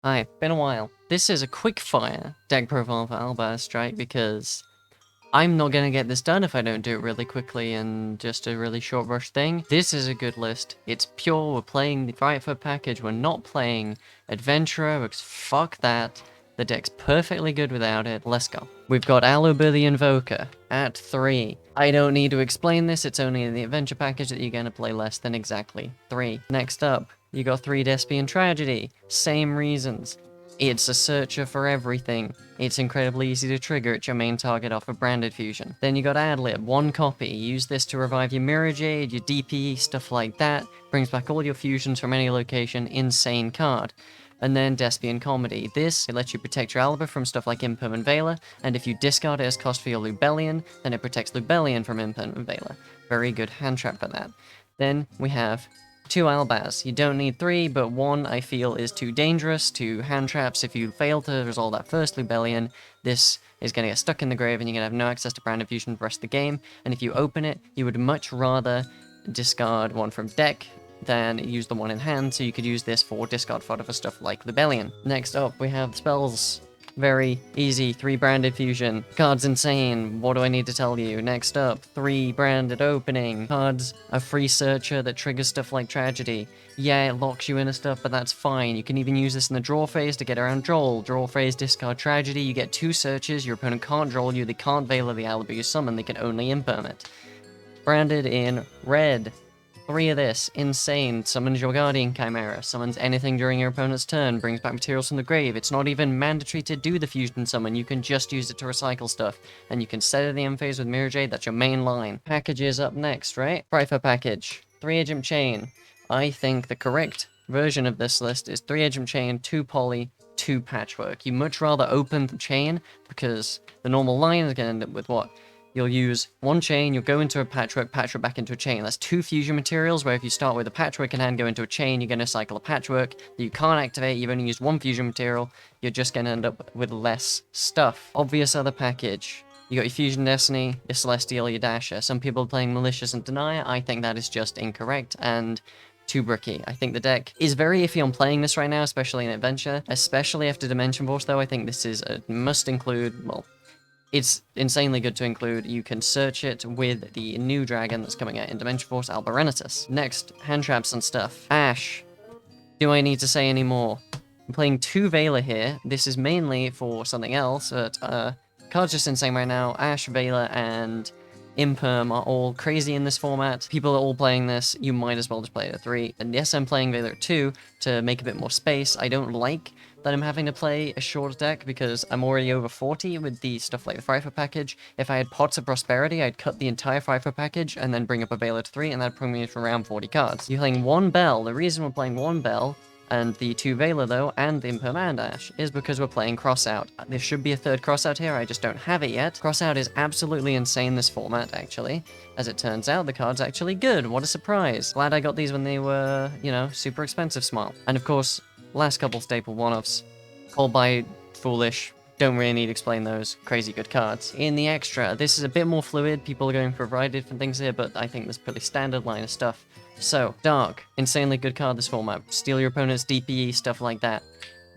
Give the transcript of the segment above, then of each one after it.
Hi, been a while. This is a quickfire deck profile for Albaz Strike because I'm not gonna get this done if I don't do it really quickly and just a really short rush thing. This is a good list. It's pure, we're playing the Quickfire package, we're not playing Adventurer, because fuck that. The deck's perfectly good without it. Let's go. We've got Aluber the Invoker at 3. I don't need to explain this, it's only in the Adventure package that you're gonna play less than exactly 3. Next up, you got 3 Despia and Tragedy. Same reasons. It's a searcher for everything. It's incredibly easy to trigger. It's your main target off of Branded Fusion. Then you got Adlib, 1 copy. Use this to revive your Mirror Jade, your DP, stuff like that. Brings back all your fusions from any location. Insane card. And then Despian Comedy. This, it lets you protect your Alba from stuff like Imperm and Veiler, and if you discard it as cost for your Lubellion, then it protects Lubellion from Imperm and Veiler. Very good hand trap for that. Then we have 2 Albaz. You don't need 3, but 1 I feel is too dangerous. 2 hand traps. If you fail to resolve that first Lubellion, this is going to get stuck in the grave and you're going to have no access to Branded Fusion for the rest of the game. And if you open it, you would much rather discard 1 from deck than use the 1 in hand, so you could use this for discard fodder for stuff like Lubellion. Next up, we have spells. Very easy, 3 Branded Fusion. Cards insane, what do I need to tell you? Next up, 3 Branded Opening. Cards, a free searcher that triggers stuff like Tragedy. Yeah, it locks you into stuff, but that's fine. You can even use this in the draw phase to get around Joel. Draw phase, discard Tragedy, you get 2 searches, your opponent can't draw you, they can't Veiler the Alibi you summon, they can only Imperm it. Branded in red. 3 of this, insane, summons your Guardian Chimera, summons anything during your opponent's turn, brings back materials from the grave. It's not even mandatory to do the fusion summon, you can just use it to recycle stuff, and you can set it in the end phase with Mirror Jade, that's your main line. Packages up next, right? Quickfire package, 3 Agent Chain. I think the correct version of this list is 3 Agent Chain, 2 Poly, 2 Patchwork. You much rather open the chain, because the normal line is going to end up with what? You'll use 1 chain, you'll go into a patchwork back into a chain. That's 2 fusion materials, where if you start with a patchwork in hand, go into a chain, you're going to cycle a patchwork that you can't activate, you've only used 1 fusion material, you're just going to end up with less stuff. Obvious other package. You got your Fusion Destiny, your Celestial, your Dasher. Some people are playing Malicious and Denier, I think that is just incorrect, and too bricky. I think the deck is very iffy on playing this right now, especially in Adventure. Especially after Dimension Force, though, I think this is a must include, well, it's insanely good to include. You can search it with the new dragon that's coming out in Dimension Force, Alberenitus. Next, hand traps and stuff. Ash. Do I need to say any more? I'm playing 2 Veiler here. This is mainly for something else, but card's just insane right now. Ash, Veiler, and Imperm are all crazy in this format. People are all playing this. You might as well just play it at 3. And yes, I'm playing Veiler at 2 to make a bit more space. I don't like that I'm having to play a short deck because I'm already over 40 with the stuff like the Quickfire package. If I had Pots of Prosperity, I'd cut the entire Quickfire package and then bring up a Veiler to 3, and that'd bring me to around 40 cards. You're playing 1 Bell. The reason we're playing 1 Bell and the 2 Veiler, though, and the Imperm and Ash, is because we're playing Crossout. There should be a 3rd Crossout here, I just don't have it yet. Crossout is absolutely insane this format, actually. As it turns out, the card's actually good. What a surprise. Glad I got these when they were, you know, super expensive small. And of course, last couple staple one-offs. Called by Foolish. Don't really need to explain those. Crazy good cards. In the extra, this is a bit more fluid. People are going for a variety of different things here, but I think there's a pretty standard line of stuff. So, Dark. Insanely good card this format. Steal your opponent's DPE, stuff like that.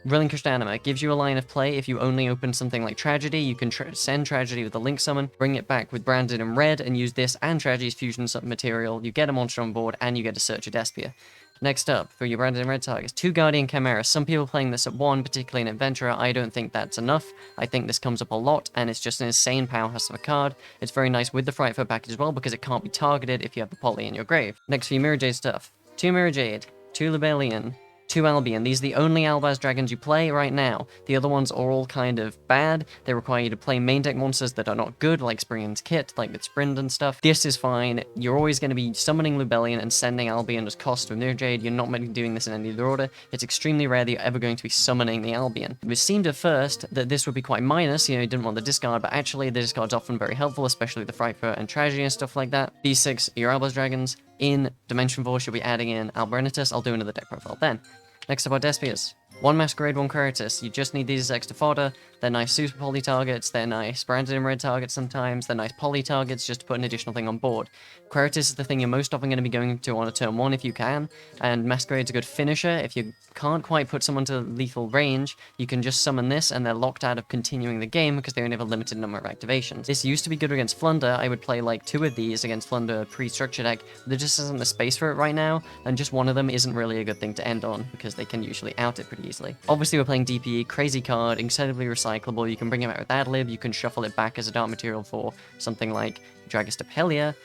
Relinquished Anima gives you a line of play. If you only open something like Tragedy, you can send Tragedy with a Link Summon, bring it back with Branded in red, and use this and Tragedy's fusion material. You get a monster on board, and you get to search a Despia. Next up, for your Branded in red targets, 2 Guardian Chimera. Some people playing this at 1, particularly in Adventurer. I don't think that's enough. I think this comes up a lot, and it's just an insane powerhouse of a card. It's very nice with the Frightful package as well, because it can't be targeted if you have the Poly in your grave. Next for your Mirror Jade stuff. 2 Mirror Jade, 2 Lubellion, 2 Albion. These are the only Albaz dragons you play right now. The other ones are all kind of bad. They require you to play main deck monsters that are not good, like Spring's Kit, like with Sprint and stuff. This is fine. You're always going to be summoning Lubellion and sending Albion as cost with Mirror Jade. You're not meant to be doing this in any other order. It's extremely rare that you're ever going to be summoning the Albion. It seemed at first that this would be quite minus, you didn't want the discard, but actually the discard's often very helpful, especially with the Frightful and Tragedy and stuff like that. These 6 are your Albaz dragons. In Dimension Force, you'll be adding in Alberenitus. I'll do another deck profile then. Next up are Despias. One Masquerade, one Quietus. You just need these as extra fodder. They're nice super poly targets, they're nice branded in red targets sometimes, they're nice poly targets just to put an additional thing on board. Quietus is the thing you're most often going to be going to on a turn 1 if you can, and Masquerade's a good finisher. If you can't quite put someone to lethal range, you can just summon this and they're locked out of continuing the game because they only have a limited number of activations. This used to be good against Flunder. I would play like 2 of these against Flunder pre-structure deck, but there just isn't the space for it right now, and just one of them isn't really a good thing to end on because they can usually out it pretty easily. Obviously we're playing DPE, crazy card, incredibly recyclable. You can bring it out with Adlib, you can shuffle it back as a dark material for something like Despia.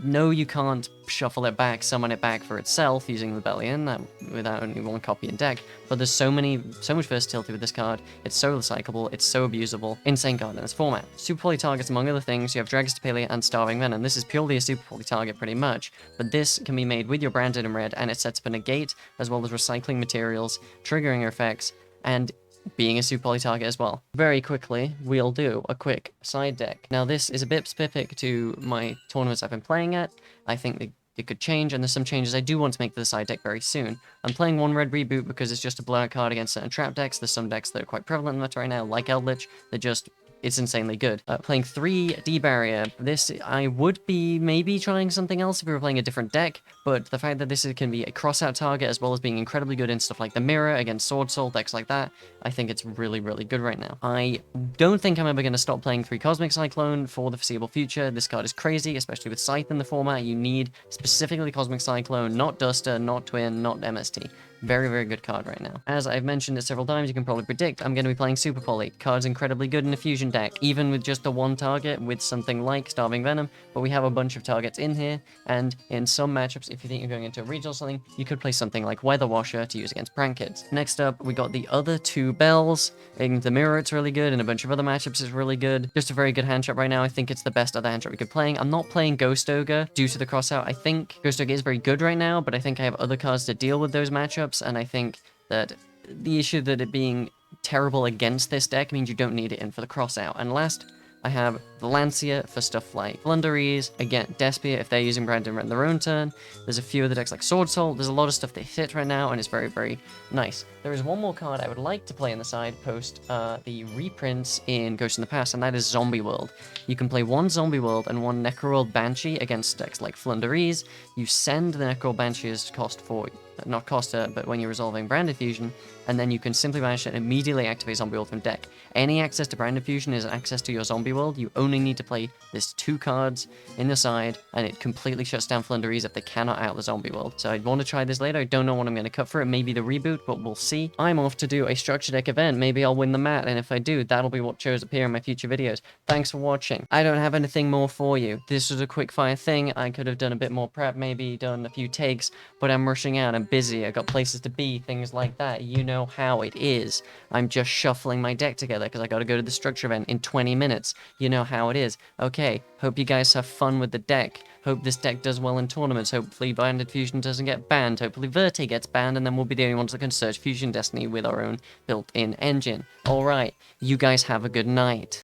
No, you can't shuffle it back, summon it back for itself using Rebellion without only 1 copy in deck, but there's so much versatility with this card. It's so recyclable, it's so abusable. Insane card in this format. Super poly targets, among other things, you have Despia and Starving Venom. This is purely a super poly target pretty much, but this can be made with your branded in red, and it sets up a negate as well as recycling materials, triggering effects, and being a super poly target as well. Very quickly, we'll do a quick side deck. Now this is a bit specific to my tournaments I've been playing at. I think it could change, and there's some changes I do want to make to the side deck very soon. I'm playing 1 red reboot because it's just a blowout card against certain trap decks. There's some decks that are quite prevalent in that right now, like Eldritch, that just it's insanely good. Playing 3 D-Barrier. This, I would be maybe trying something else if we were playing a different deck, but the fact that this can be a cross-out target as well as being incredibly good in stuff like the Mirror, against Sword Soul, decks like that, I think it's really, really good right now. I don't think I'm ever going to stop playing 3 Cosmic Cyclone for the foreseeable future. This card is crazy, especially with Scythe in the format. You need specifically Cosmic Cyclone, not Duster, not Twin, not MST. Very, very good card right now. As I've mentioned it several times, you can probably predict I'm going to be playing Super Poly. Card's incredibly good in a fusion deck, even with just the 1 target with something like Starving Venom, but we have a bunch of targets in here, and in some matchups, if you think you're going into a regional or something, you could play something like Weather Washer to use against Prank Kids. Next up, we got the other 2 Bells. In the Mirror, it's really good, and a bunch of other matchups is really good. Just a very good hand shot right now. I think it's the best other hand shot we could play. I'm not playing Ghost Ogre due to the crossout. I think Ghost Ogre is very good right now, but I think I have other cards to deal with those matchups, and I think that the issue that it being terrible against this deck means you don't need it in for the crossout. And last, I have the Lancia for stuff like Flunderies, again, Despia if they're using Brandon in their own turn. There's a few other decks like Sword Soul. There's a lot of stuff that hit right now, and it's very, very nice. There is one more card I would like to play on the side post the reprints in Ghost in the Past, and that is Zombie World. You can play 1 Zombie World and 1 Necroworld Banshee against decks like Flunderies. You send the Necroworld Banshee as cost for, not cost her, but when you're resolving Branded Fusion, and then you can simply banish it and immediately activate Zombie World from deck. Any access to Branded Fusion is access to your Zombie World. You only need to play this 2 cards in the side, and it completely shuts down Flunderies if they cannot out the Zombie World. So I want to try this later. I don't know what I'm going to cut for it. Maybe the reboot, but we'll see. I'm off to do a structure deck event. Maybe I'll win the mat, and if I do, that'll be what shows up here in my future videos. Thanks for watching. I don't have anything more for you. This was a quick fire thing. I could have done a bit more prep, maybe done a few takes, but I'm rushing out. I'm busy. I got places to be, things like that. You know how it is. I'm just shuffling my deck together because I got to go to the structure event in 20 minutes. You know how it is. Okay, hope you guys have fun with the deck. Hope this deck does well in tournaments. Hopefully Branded Fusion doesn't get banned. Hopefully Verte gets banned, and then we'll be the only ones that can search Fusion Destiny with our own built-in engine. Alright, you guys have a good night.